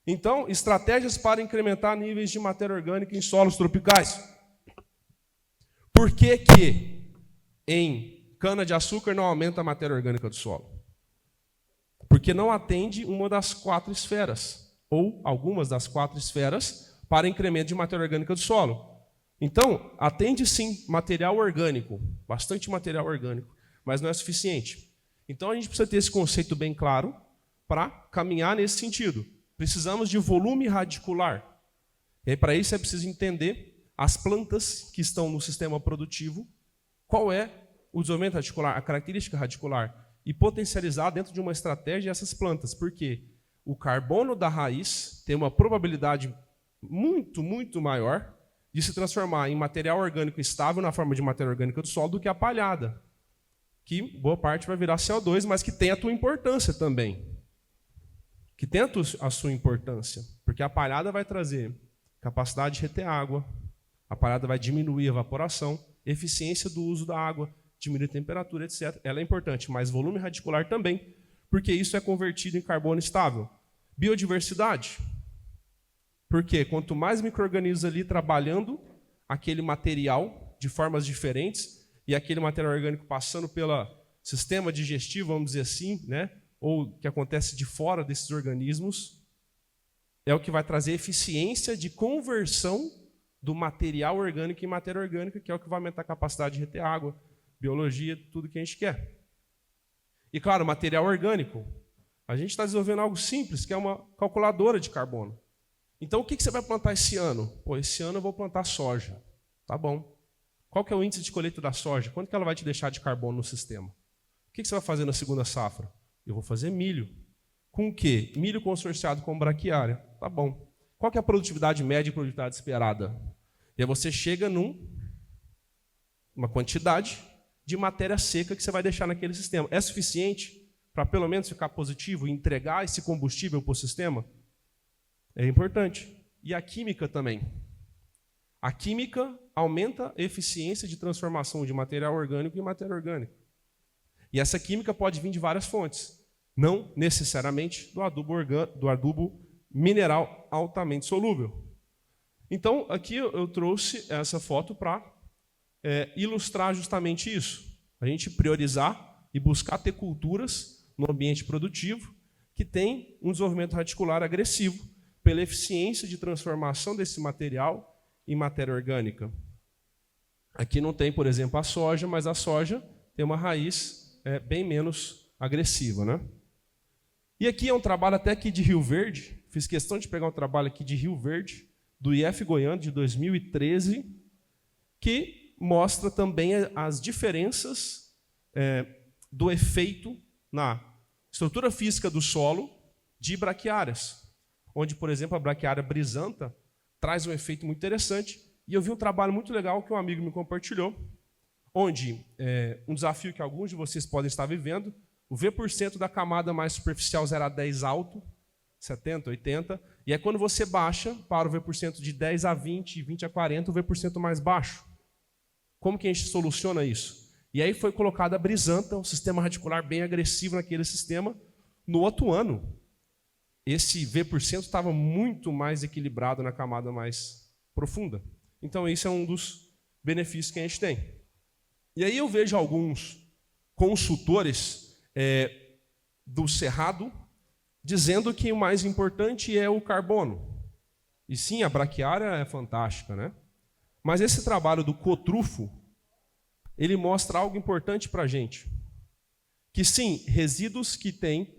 Então, estratégias para incrementar níveis de matéria orgânica em solos tropicais. Por que que em cana-de-açúcar não aumenta a matéria orgânica do solo? Porque não atende uma das 4 esferas, ou algumas das 4 esferas, para incremento de matéria orgânica do solo. Então, atende sim material orgânico, bastante material orgânico, mas não é suficiente. Então, a gente precisa ter esse conceito bem claro para caminhar nesse sentido. Precisamos de volume radicular. E aí, para isso, é preciso entender as plantas que estão no sistema produtivo, qual é o desenvolvimento radicular, a característica radicular, e potencializar dentro de uma estratégia essas plantas, porque o carbono da raiz tem uma probabilidade muito, muito maior de se transformar em material orgânico estável na forma de matéria orgânica do solo do que a palhada, que boa parte vai virar CO2, mas que tem a sua importância também. Que tem a sua importância, porque a palhada vai trazer capacidade de reter água, a palhada vai diminuir a evaporação, eficiência do uso da água, diminuir a temperatura, etc. Ela é importante, mas volume radicular também, porque isso é convertido em carbono estável. Biodiversidade. Porque quanto mais micro-organismos ali trabalhando aquele material de formas diferentes, e aquele material orgânico passando pelo sistema digestivo, vamos dizer assim, né? Ou que acontece de fora desses organismos, é o que vai trazer eficiência de conversão do material orgânico em matéria orgânica, que é o que vai aumentar a capacidade de reter água, biologia, tudo que a gente quer. E, claro, material orgânico. A gente está desenvolvendo algo simples, que é uma calculadora de carbono. Então, o que você vai plantar esse ano? Pô, esse ano eu vou plantar soja. Tá bom. Qual que é o índice de colheita da soja? Quanto que ela vai te deixar de carbono no sistema? O que você vai fazer na segunda safra? Eu vou fazer milho. Com o quê? Milho consorciado com braquiária. Tá bom. Qual que é a produtividade média e produtividade esperada? E aí você chega numa quantidade de matéria seca que você vai deixar naquele sistema. É suficiente para pelo menos ficar positivo e entregar esse combustível para o sistema? É importante. E a química também. A química aumenta a eficiência de transformação de material orgânico em matéria orgânica. E essa química pode vir de várias fontes, não necessariamente do adubo mineral altamente solúvel. Então, aqui eu trouxe essa foto para ilustrar justamente isso. A gente priorizar e buscar ter culturas no ambiente produtivo que tem um desenvolvimento radicular agressivo pela eficiência de transformação desse material em matéria orgânica. Aqui não tem, por exemplo, a soja, mas a soja tem uma raiz bem menos agressiva, né? E aqui é um trabalho até aqui de Rio Verde, fiz questão de pegar um trabalho aqui de Rio Verde, do IF Goiano, de 2013, que mostra também as diferenças do efeito na estrutura física do solo de braquiárias, onde, por exemplo, a braquiária brisanta traz um efeito muito interessante. E eu vi um trabalho muito legal que um amigo me compartilhou, onde um desafio que alguns de vocês podem estar vivendo, o V% da camada mais superficial 0 a 10 alto, 70, 80, e é quando você baixa para o V% de 10 a 20, 20 a 40, o V% mais baixo. Como que a gente soluciona isso? E aí foi colocada a brisanta, um sistema radicular bem agressivo naquele sistema. No outro ano, esse V% estava muito mais equilibrado na camada mais profunda. Então, esse é um dos benefícios que a gente tem. E aí eu vejo alguns consultores do Cerrado dizendo que o mais importante é o carbono. E sim, a braquiária é fantástica, né? Mas esse trabalho do Cotrufo, ele mostra algo importante para a gente. Que sim, resíduos que têm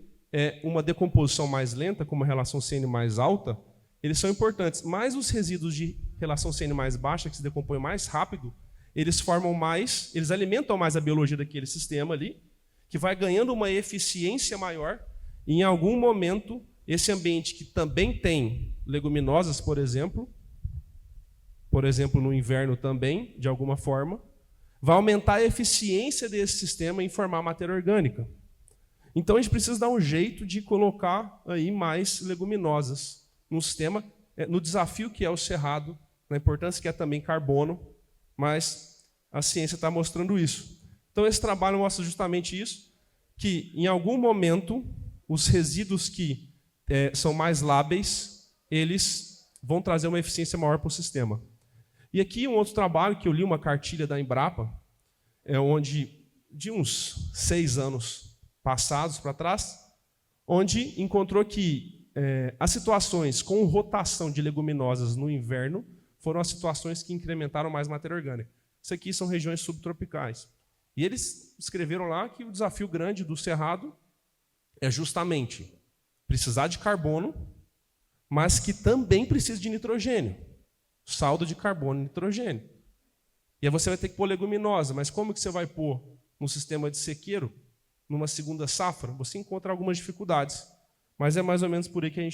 uma decomposição mais lenta, como a relação CN mais alta, eles são importantes. Mas os resíduos de relação CN mais baixa, que se decompõem mais rápido, eles alimentam mais a biologia daquele sistema ali, que vai ganhando uma eficiência maior. E em algum momento, esse ambiente que também tem leguminosas, por exemplo no inverno também, de alguma forma, vai aumentar a eficiência desse sistema em formar matéria orgânica. Então a gente precisa dar um jeito de colocar aí mais leguminosas no sistema, no desafio que é o cerrado, na importância que é também carbono, mas a ciência está mostrando isso. Então esse trabalho mostra justamente isso, que em algum momento os resíduos que são mais lábeis, eles vão trazer uma eficiência maior para o sistema. E aqui um outro trabalho que eu li, uma cartilha da Embrapa, onde de uns 6 anos passados para trás, onde encontrou que as situações com rotação de leguminosas no inverno foram as situações que incrementaram mais matéria orgânica. Isso aqui são regiões subtropicais. E eles escreveram lá que o desafio grande do cerrado é justamente precisar de carbono, mas que também precisa de nitrogênio. Saldo de carbono e nitrogênio. E aí você vai ter que pôr leguminosa, mas como que você vai pôr no sistema de sequeiro, numa segunda safra? Você encontra algumas dificuldades, mas é mais ou menos por aí que a gente